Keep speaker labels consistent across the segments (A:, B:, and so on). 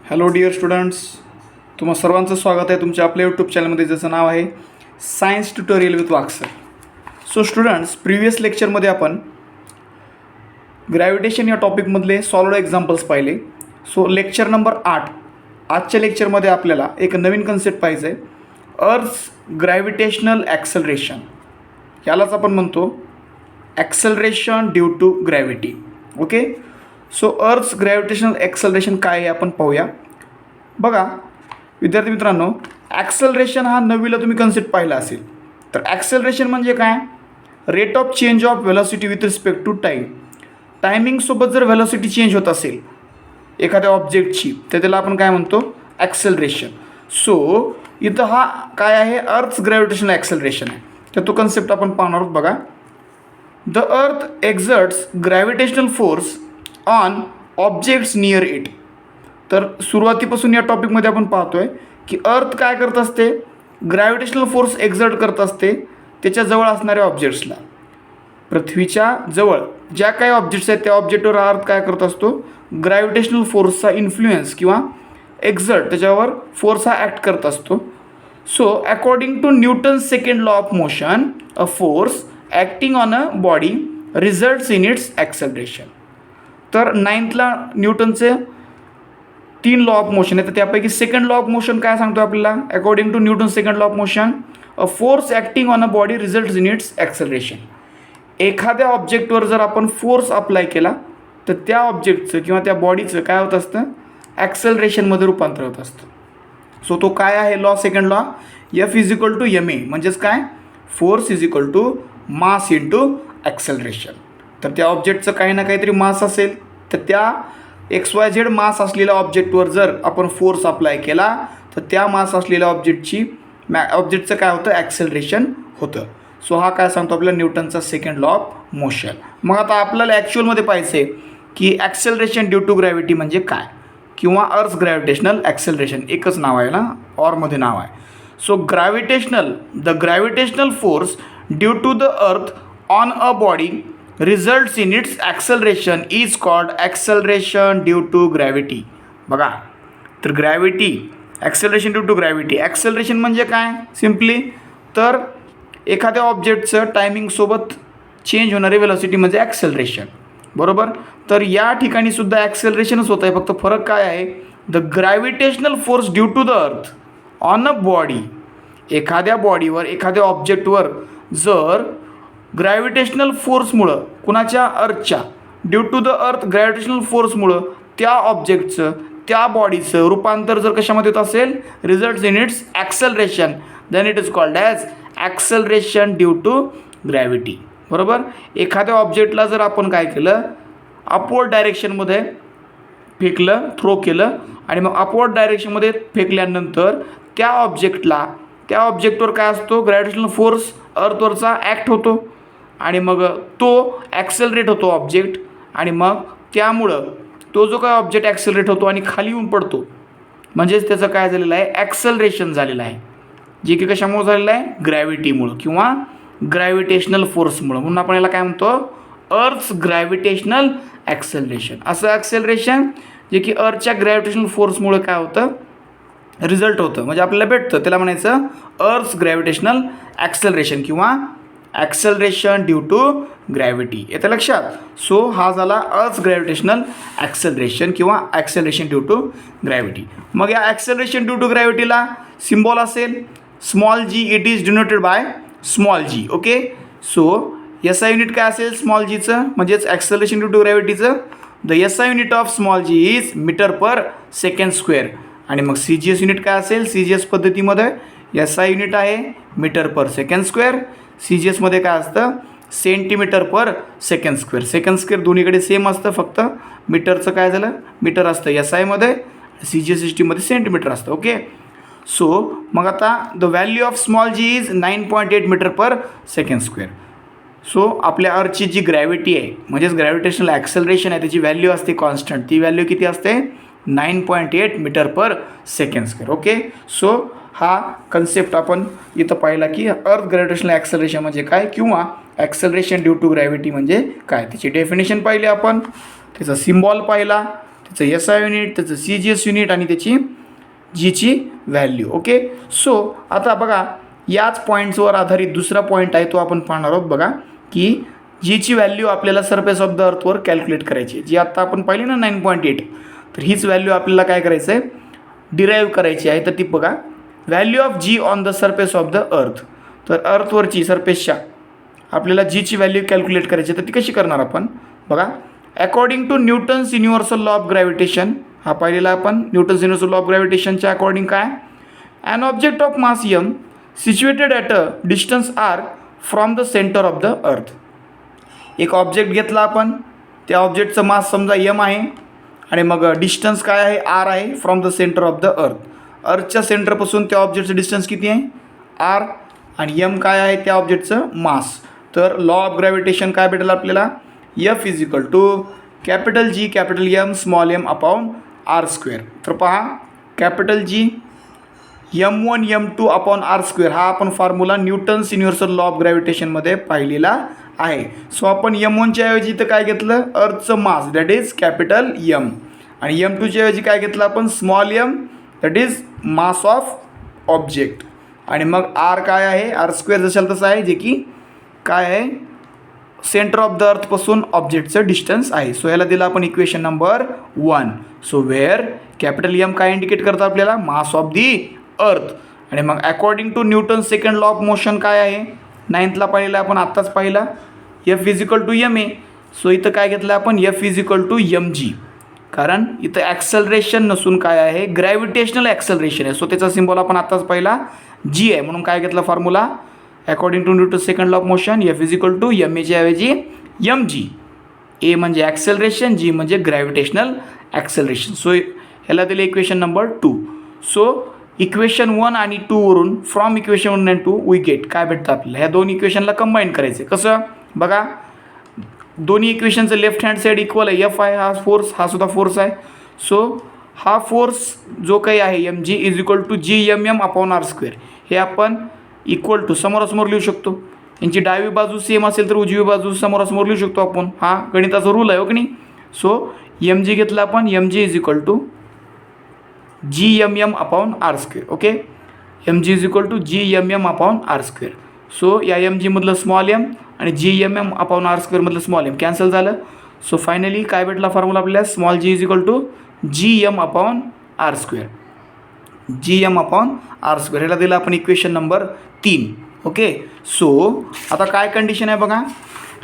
A: Hello dear students, तुम्हा सर्वांचं स्वागत आहे तुमच्या आपल्या यूट्यूब चॅनलमध्ये, ज्याचं नाव आहे सायन्स ट्युटोरियल विथ वाक्सर. सो स्टुडंट्स, प्रिव्हियस लेक्चरमध्ये आपण ग्रॅव्हिटेशन या टॉपिकमधले सॉलिड एक्झाम्पल्स पाहिले. सो लेक्चर नंबर 8, आजच्या लेक्चरमध्ये आपल्याला एक नवीन कन्सेप्ट पाहिजे आहे, अर्थ्स ग्रॅव्हिटेशनल ॲक्सेलरेशन. यालाच आपण म्हणतो acceleration due to gravity. Okay, so earth's gravitational acceleration काय आहे आपण पाहूया. बघा विद्यार्थी मित्रांनो, ॲक्सेलरेशन हा नववीला तुम्ही कन्सेप्ट पाहिला असेल. तर ॲक्सेलरेशन म्हणजे काय? Rate of change of velocity with respect to time. टायमिंगसोबत जर व्हेलॉसिटी चेंज होत असेल एखाद्या ऑब्जेक्टची, तर त्याला आपण काय म्हणतो? ॲक्सेलरेशन. सो इथं हा काय आहे? अर्थ्स ग्रॅव्हिटेशनल ॲक्सेलरेशन आहे. तर तो कन्सेप्ट आपण पाहणार आहोत. बघा, the earth एक्झर्ट्स gravitational force on objects near it. तर सुरुवातीपासून या टॉपिकमध्ये आपण पाहतो आहे की अर्थ काय करत असते? ग्रॅव्हिटेशनल फोर्स एक्झर्ट करत असते त्याच्या जवळ असणाऱ्या ऑब्जेक्ट्सला. पृथ्वीच्या जवळ ज्या काही ऑब्जेक्ट्स आहेत त्या ऑब्जेक्टवर अर्थ काय करत असतो? ग्रॅव्हिटेशनल फोर्सचा इन्फ्लुएन्स किंवा एक्झर्ट, त्याच्यावर फोर्स हा ॲक्ट करत असतो. So according to Newton second law of motion, a force acting on a body results in its acceleration. तर 9thला न्यूटनचे 3 लॉ ऑफ मोशन आहे. तर त्यापैकी सेकंड लॉ ऑफ मोशन काय सांगतो आपल्याला? According to Newton second law of motion, a force acting on a body results in its acceleration. एखाद्या ऑब्जेक्टवर जर आपण फोर्स अप्लाय केला तर त्या ऑब्जेक्टचं किंवा त्या बॉडीचं काय होत असतं? ॲक्सेलरेशनमध्ये रूपांतर होत असतं. सो तो काय आहे law? Second law, F is equal to ma, म्हणजेच काय? Force is equal to mass into acceleration. तर त्या ऑब्जेक्टचं काही ना काहीतरी मास असेल, तर त्या XYZ मास असलेल्या ऑब्जेक्टवर जर आपण फोर्स अप्लाय केला तर त्या मास असलेल्या ऑब्जेक्टचं काय होतं? ॲक्सेलरेशन होतं. सो हा काय सांगतो आपल्याला? न्यूटनचा सेकंड लॉ ऑफ मोशन. मग आता आपल्याला ॲक्च्युअलमध्ये पाहिजे की ॲक्सेलरेशन ड्यू टू ग्रॅव्हिटी म्हणजे काय, किंवा अर्थ ग्रॅव्हिटेशनल ॲक्सेलरेशन, एकच नाव आहे ना, ऑरमध्ये नाव आहे. So the gravitational force due to the earth on a body results in its acceleration is called acceleration due to gravity. बघा, तर gravity, acceleration due to gravity. Acceleration म्हणजे काय? सिम्पली तर एखाद्या ऑब्जेक्टचं टायमिंगसोबत चेंज होणारी वेलॉसिटी म्हणजे ॲक्सेलरेशन, बरोबर. तर या ठिकाणी सुद्धा ॲक्सेलरेशनच होत आहे, फक्त फरक काय आहे? The gravitational force due to the earth on a body. एखाद्या बॉडीवर, एखाद्या ऑब्जेक्टवर जर ग्रॅव्हिटेशनल फोर्समुळं, कुणाच्या? अर्थच्या, due to the earth gravitational फोर्समुळं त्या ऑब्जेक्टचं, त्या बॉडीचं रूपांतर जर कशामध्ये होत असेल? Results in its acceleration, then it is called as acceleration due to gravity, बरोबर. एखाद्या ऑब्जेक्टला जर आपण काय केलं? अपवर्ड डायरेक्शनमध्ये फेकलं, थ्रो केलं, आणि मग अपवर्ड डायरेक्शनमध्ये फेकल्यानंतर त्या ऑब्जेक्टवर काय असतो? ग्रॅव्हिटेशनल फोर्स अर्थवरचा ॲक्ट होतो, आणि मग तो ॲक्सेलरेट होतो ऑब्जेक्ट, आणि मग त्यामुळं तो जो काय ऑब्जेक्ट ॲक्सेलरेट होतो आणि खाली येऊन पडतो, म्हणजेच त्याचं काय झालेलं आहे? ॲक्सेलरेशन झालेलं आहे, जे की कशामुळे झालेलं आहे? ग्रॅव्हिटीमुळं किंवा ग्रॅव्हिटेशनल फोर्समुळं. म्हणून आपण याला काय म्हणतो? Earth's gravitational acceleration. असं ॲक्सेलरेशन जे की अर्थच्या ग्रॅव्हिटेशनल फोर्समुळं काय होतं? रिझल्ट होतं, म्हणजे आपल्याला भेटतं, त्याला म्हणायचं अर्थ्स ग्रॅव्हिटेशनल ॲक्सेलरेशन किंवा ॲक्सेलरेशन ड्यू टू ग्रॅव्हिटी. येतं लक्षात? सो हा झाला अर्थ्स ग्रॅव्हिटेशनल ॲक्सेलरेशन किंवा ॲक्सेलरेशन ड्यू टू ग्रॅव्हिटी. मग या ॲक्सेलरेशन ड्यू टू ग्रॅव्हिटीला सिम्बॉल असेल small g. It is denoted by small g. Okay, so SI unit काय असेल? स्मॉल जीचं, म्हणजेच ॲक्सेलरेशन ड्यू टू ग्रॅव्हिटीचं. The SI unit of small g is metre per second square. आणि मग CGS unit काय असेल? CGS पद्धतीमध्ये SI युनिट आहे मीटर पर सेकंड स्क्वेअर, CGSमध्ये काय असतं? Centimetre per second square. Second square दोन्हीकडे सेम असतं, फक्त मीटरचं काय झालं? मीटर असतं SIमध्ये, CGS सिस्टीममध्ये सेंटीमीटर असतं. ओके, सो मग आता the value of small g is 9.8 metre per second square. So आपल्या अर्थची जी ग्रॅव्हिटी आहे, म्हणजेच ग्रॅव्हिटेशनल ॲक्सेलरेशन आहे, त्याची व्हॅल्यू असते कॉन्स्टंट. ती व्हॅल्यू किती असते? 9.8 metre per second square. Okay, so हा कन्सेप्ट आपण इथं पाहिला की अर्थ ग्रॅव्हिटेशनल ॲक्सेलरेशन म्हणजे काय, किंवा ॲक्सेलरेशन ड्यू टू ग्रॅव्हिटी म्हणजे काय. त्याची डेफिनेशन पाहिली आपण, त्याचा सिम्बॉल पाहिला, त्याचं SI युनिट, त्याचं CGS युनिट आणि त्याची जीची व्हॅल्यू. ओके, सो आता बघा याच पॉईंट्सवर आधारित दुसरा पॉईंट आहे तो आपण पाहणार आहोत. बघा की जीची व्हॅल्यू आपल्याला सरफेस ऑफ द अर्थवर कॅल्क्युलेट करायची आहे, जी आता आपण पाहिली ना 9.8. तर हीच व्हॅल्यू आपल्याला काय करायचं आहे, डिराईव्ह करायची आहे. तर ती बघा, value of g on the surface of the earth. तर अर्थवरची सरफेसच्या आपल्याला जीची व्हॅल्यू कॅल्क्युलेट करायची. तर ती कशी करणार आपण बघा, according to Newton's universal law of gravitation. हा पाहिलेला आपण न्यूटन्स युनिव्हर्सल लॉ ऑफ ग्रॅव्हिटेशनच्या अकॉर्डिंग काय, an object of mass m situated at a distance r from the centre of the earth. एक ऑब्जेक्ट घेतला आपण, त्या ऑब्जेक्टचं मास समजा m आहे आणि मग डिस्टन्स काय आहे, r आहे from the centre of the earth. अर्थच्या सेंटरपासून त्या ऑब्जेक्टचं डिस्टन्स किती आहे, r, आणि m काय आहे त्या ऑब्जेक्टचं मास. तर लॉ ऑफ ग्रॅव्हिटेशन काय भेटेल आपल्याला, F is equal to capital G capital M small m upon r². तर पहा, capital G M1 M2 upon r² हा आपण formula Newton's universal law of ग्रॅव्हिटेशनमध्ये पाहिलेला आहे. सो आपण M1च्या ऐवजी इथं काय घेतलं, अर्थचं mass that is capital M, आणि M2च्या ऐवजी काय घेतलं आपण, small m that is mass of object, आणि मग r काय आहे, r² जशाल तसं आहे, जे की काय आहे, सेंटर ऑफ द अर्थपासून ऑब्जेक्टचं डिस्टन्स आहे. सो याला दिलं आपण equation number 1. So where capital M काय इंडिकेट करतं आपल्याला, मास ऑफ दी अर्थ, आणि मग according to Newton second law of motion काय आहे, 9thला पाहिलेला आपण, आत्ताच पाहिला, F is equal to ma. So इथं काय घेतलं आपण, F is equal to mg, कारण इथं ॲक्सलरेशन नसून काय आहे, ग्रॅव्हिटेशनल ॲक्सलरेशन आहे. सो त्याचा सिम्बॉल आपण आत्ताच पाहिला g आहे, म्हणून काय घेतला formula, according to Newton second law of motion F is equal to maच्या ऐवजी mg. a म्हणजे ॲक्सेलरेशन, g म्हणजे ग्रॅव्हिटेशनल ॲक्सेलरेशन. सो ह्याला दिले इक्वेशन नंबर 2. सो इक्वेशन 1 आणि 2 वरून, फ्रॉम इक्वेशन 1 आणि 2 वी गेट काय भेटतं आपल्याला, ह्या दोन इक्वेशनला कंबाईन करायचं. कसं बघा, दोन्ही इक्वेशनचं लेफ्ट हँड साईड इक्वल आहे, F आहे हा फोर्स, हा सुद्धा फोर्स आहे. सो हा फोर्स जो काही आहे mg is equal to GMM upon r², हे आपण इक्वल टू समोरासमोर लिहू शकतो. यांची डावी बाजू सेम असेल तर उजवी बाजू समोरासमोर लिहू शकतो आपण, हा गणिताचा रूल आहे, हो की नाही. सो mg घेतला आपण, mg is equal to GMM upon r². Okay, mg is equal to GMM upon r². So या mg मधलं स्मॉल m आणि GMM अपॉन r² मधलं स्मॉल m कॅन्सल झालं. सो फायनली काय भेटला फॉर्म्युला आपल्याला, small g is equal to GM upon r², GM upon r². ह्याला दिलं आपण इक्वेशन नंबर 3. ओके, सो आता काय कंडिशन आहे बघा,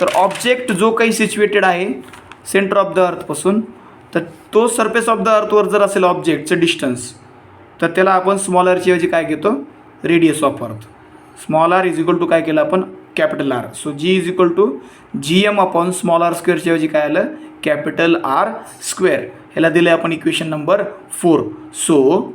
A: तर ऑब्जेक्ट जो काही सिच्युएटेड आहे सेंटर ऑफ द अर्थपासून, तर तो सरफेस ऑफ द अर्थवर जर असेल ऑब्जेक्टचं डिस्टन्स, तर त्याला आपण स्मॉल आरची ऐवजी काय घेतो, radius of earth. Small r is equal to काय केलं आपण, capital R. So G is equal to GM upon small r²च्या ऐवजी काय आलं, कॅपिटल R². ह्याला दिलं आहे आपण equation number 4. So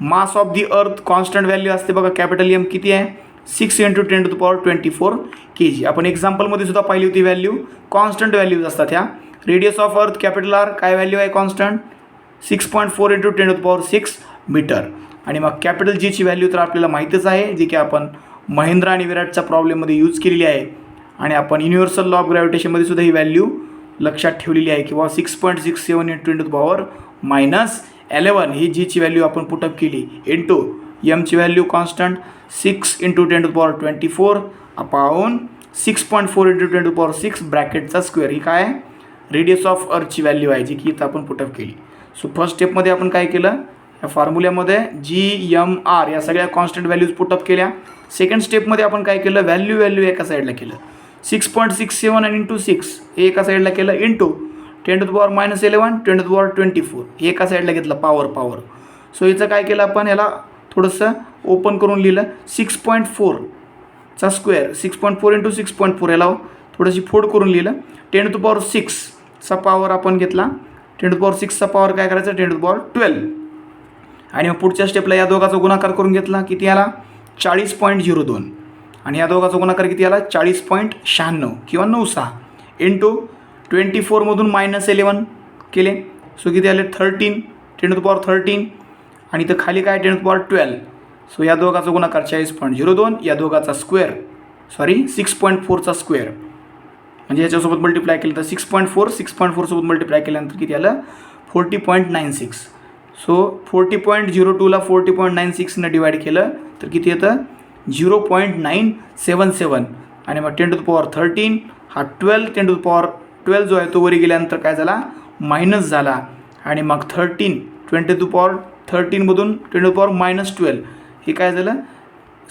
A: mass of the earth constant value असते बघा, कॅपिटल M किती आहे, 6 × 10⁻24 kg. आपण एक्झाम्पलमध्ये सुद्धा पाहिली होती व्हॅल्यू, कॉन्स्टंट व्हॅल्यूज असतात ह्या. रेडियस ऑफ अर्थ कॅपिटल R काय व्हॅल्यू आहे, कॉन्स्टंट 6.4 × 10⁻6 मीटर. आणि मग कॅपिटल Gची व्हॅल्यू तर आपल्याला माहीतच आहे, जी की आपण महिंद्रा आणि विराटच्या प्रॉब्लेममध्ये यूज केलेली आहे, आणि आपण युनिव्हर्सल लॉ ऑफ ग्रॅव्हिटेशनमध्ये सुद्धा ही व्हॅल्यू लक्षात ठेवलेली आहे, किंवा 6.67 × 10⁻11 ही Gची व्हॅल्यू आपण पुटअप केली, इंटू Mची व्हॅल्यू कॉन्स्टंट 6 × 10⁻24 अपॉन 6.4 × 10⁻6 ब्रॅकेटचा स्क्वेअर. ही काय आहे, रेडियस ऑफ अर्थची व्हॅल्यू आहे, जी की इथं आपण पुटअप केली. सो फर्स्ट स्टेपमध्ये आपण काय केलं, या फॉर्म्युल्यामध्ये GMR या सगळ्या कॉन्स्टंट व्हॅल्यूज पुटअप केल्या. सेकंड स्टेपमध्ये आपण काय केलं, व्हॅल्यू एका साईडला केलं, 6.67 आणि इंटू 6 हे एका साईडला केलं, इंटू 10⁻11 10⁻24 हे एका साईडला घेतलं, पॉवर. सो याचं काय केलं आपण, याला थोडंसं ओपन करून लिहिलं, 6.4चा स्क्वेअर, 6.4 × 6.4 याला थोडीशी फोड करून लिहिलं, 10⁻6चा पॉवर आपण घेतला, 10⁻6चा पॉवर काय करायचं, 10⁻12. आणि मग पुढच्या स्टेपला या दोघाचा गुणाकार करून घेतला, किती आला, 40.02, आणि या दोघाचा गुणाकार किती आला, 40.96 किंवा 96, इंटू 24मधून -11 केले. सो किती आले, 13 10⁻13, आणि इथं खाली काय 10⁻12. सो या दोघाचा गुणाकार 40.02, या दोघाचा स्क्वेअर 6.4चा स्क्वेअर, म्हणजे याच्यासोबत मल्टिप्लाय केलं तर 6.4 सोबत मल्टिप्लाय केल्यानंतर किती आलं, 40.96. सो 40.02ला 40.96ने डिवाइड केलं तर किती येतं 0.977. आणि मग 10⁻13 हा 12 10⁻12 जो आहे तो वरी गेल्यानंतर काय झाला मायनस झाला. आणि मग 13 10⁻13मधून 10⁻−12 हे काय झालं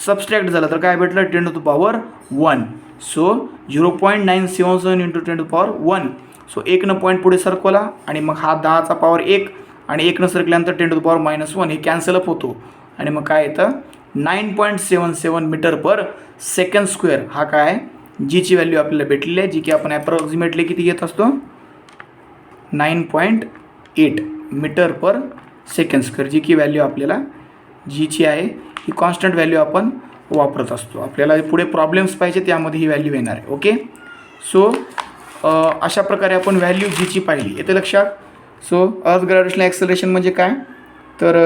A: सबस्ट्रॅक्ट झालं तर काय भेटलं 10⁻1. So 0.977 into 10⁻1. सो 1 पॉईंट पुढे सरकवला आणि मग हा 10चा पॉवर 1 आणि 1 सरकल्यानंतर 10⁻−1 हे कॅन्सलअप होतो. आणि मग काय येतं 9.77 मीटर पर सेकंड स्क्वेअर. हा काय जीची व्हॅल्यू आपल्याला भेटलेली आहे जी की आपण ॲप्रॉक्सिमेटली किती घेत असतो 9.8 मीटर पर सेकंड स्क्वेअर जी की व्हॅल्यू आपल्याला जीची आहे ही कॉन्स्टंट व्हॅल्यू आपण वापरत असतो. आपल्याला पुढे प्रॉब्लेम्स पाहिजे त्यामध्ये ही व्हॅल्यू येणार आहे. ओके. सो अशा प्रकारे आपण व्हॅल्यू जीची पाहिली येते लक्षात. सो अर्थ ग्रॅव्हिटेशनल ॲक्सेलरेशन म्हणजे काय तर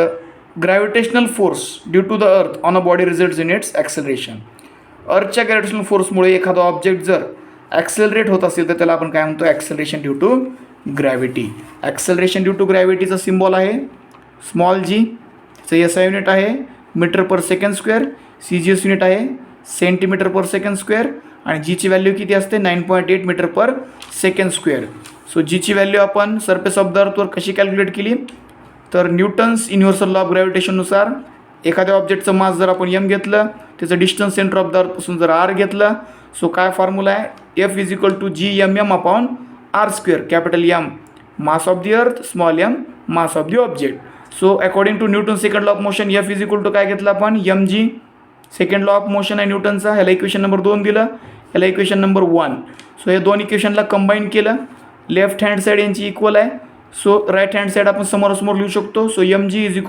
A: gravitational force due to the earth on a body results in its acceleration. अर्थच्या ग्रॅव्हिटेशनल फोर्समुळे एखादा ऑब्जेक्ट जर ॲक्सेलरेट होत असेल तर त्याला आपण काय म्हणतो acceleration due to gravity. Acceleration due to ग्रॅव्हिटीचा सिम्बॉल आहे स्मॉल जी. SI युनिट आहे metre per second square. CGS unit आहे सेंटीमीटर पर सेकंड स्क्वेअर. आणि जीची व्हॅल्यू किती असते 9.8 metre per second square. So जीची व्हॅल्यू आपण सरफेस ऑफ द अर्थवर कशी कॅल्क्युलेट केली तर न्यूटन्स युनिव्हर्सल लॉ ऑफ ग्रॅव्हिटेशननुसार एखाद्या ऑब्जेक्टचं मास जर आपण m घेतलं त्याचं डिस्टन्स सेंटर ऑफ द अर्थपासून जर r घेतलं सो काय फॉर्म्युला आहे F = GMM/r². Capital M mass of the earth, small m mass of the object. So according to Newton second law of motion F = काय घेतलं आपण mg. Second law of motion आहे न्यूटनचा. ह्याला equation number 2 दिलं, ह्याला equation number 1. So हे दोन इक्वेशनला कंबाईन केलं. लेफ्ट हँड साईड यांची इक्वल आहे. सो राईट हँड साईड आपण समोरासमोर लिहू शकतो. So mg =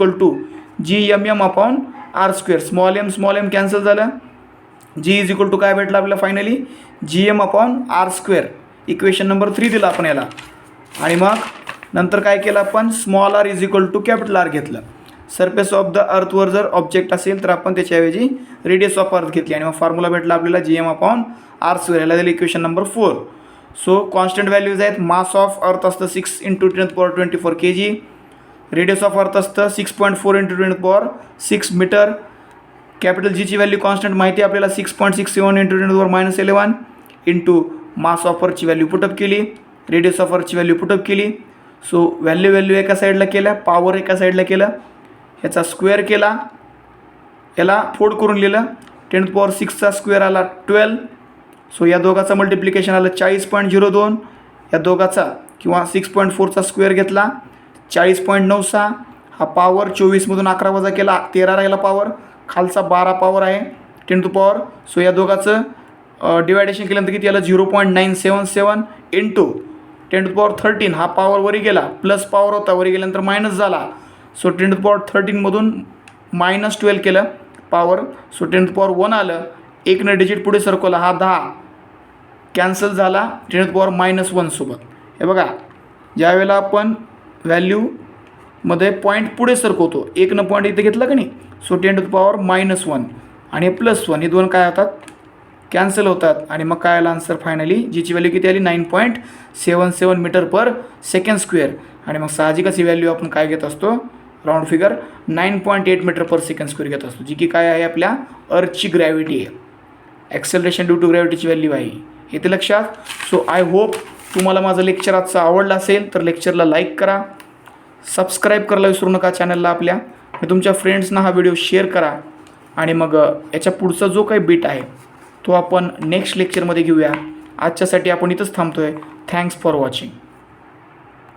A: GMM/r². Small m cancel झालं. g = काय भेटलं आपल्याला फायनली GM/r². इक्वेशन नंबर 3 दिला आपण याला. आणि मग नंतर काय केलं आपण स्मॉल r = कॅपिटल R घेतलं. सरफेस ऑफ द अर्थवर जर ऑब्जेक्ट असेल तर आपण त्याच्याऐवजी रेडियस ऑफ अर्थ घेतली आणि मग फॉर्म्युला भेटला आपल्याला GM/r². याला दिलं equation number 4. So constant values आहेत. मास ऑफ अर्थ असतं 6 × 10⁻24 kg. रेडियस ऑफ अर्थ असतं 6.4 × 10⁻6 मीटर. कॅपिटल जीची व्हॅल्यू कॉन्स्टंट माहिती आहे आपल्याला 6.67 × 10⁻11 इंटू मास ऑफ अर्थची व्हॅल्यू पुटअप केली, रेडियस ऑफ अर्थची व्हॅल्यू पुटअप केली. सो व्हॅल्यू एका साईडला केल्या, पॉवर एका साईडला केलं, ह्याचा स्क्वेअर केला, याला फोल्ड करून लिहिलं. 10⁻6चा स्क्वेअर आला 12. सो या दोघाचा मल्टिप्लिकेशन आलं 40.02. या दोघाचा किंवा 6.4चा स्क्वेअर घेतला 40.96. हा पॉवर 24मधून 11 वजा केला 13 राहिला पॉवर. खालचा 12 पॉवर आहे 10⁻. सो या दोघाचं डिवायडेशन केल्यानंतर किती आलं 0.977 इंटू 10⁻13. हा पॉवर वरी गेला, प्लस पॉवर होता वरी गेल्यानंतर मायनस झाला. सो 10⁻13मधून -12 केलं पॉवर. सो 10⁻1 आलं. 1 डिजिट पुढे सरकवला, हा 10 कॅन्सल झाला 10⁻−1 सोबत. हे बघा ज्यावेळेला आपण व्हॅल्यूमध्ये पॉईंट पुढे सरकवतो 1 पॉईंट इथे घेतला का नाही. सो 10⁻−1 आणि +1 हे दोन काय होतात कॅन्सल होतात. आणि मग काय आला आन्सर फायनली जीची व्हॅल्यू किती आली 9.77 मीटर पर सेकंड स्क्वेअर. आणि मग साहजिकच ही व्हॅल्यू आपण काय घेत असतो round figure 9.8 metre per second square घेत असतो जी की काय आहे आपल्या अर्थची ग्रॅव्हिटी आहे. ॲक्सेलरेशन ड्यू टू ग्रॅव्हिटीची व्हॅल्यू आहे येते लक्षात. सो आय होप तुम्हाला माझं लेक्चर आजचं आवडलं असेल तर लेक्चरला लाईक करा, सबस्क्राईब करायला विसरू नका चॅनलला आपल्या. तुमच्या फ्रेंड्सना हा व्हिडिओ शेअर करा. आणि मग याच्या पुढचा जो काही बीट आहे तो आपण नेक्स्ट लेक्चरमध्ये घेऊया. आजच्यासाठी आपण इथंच थांबतो आहे. Thanks for watching.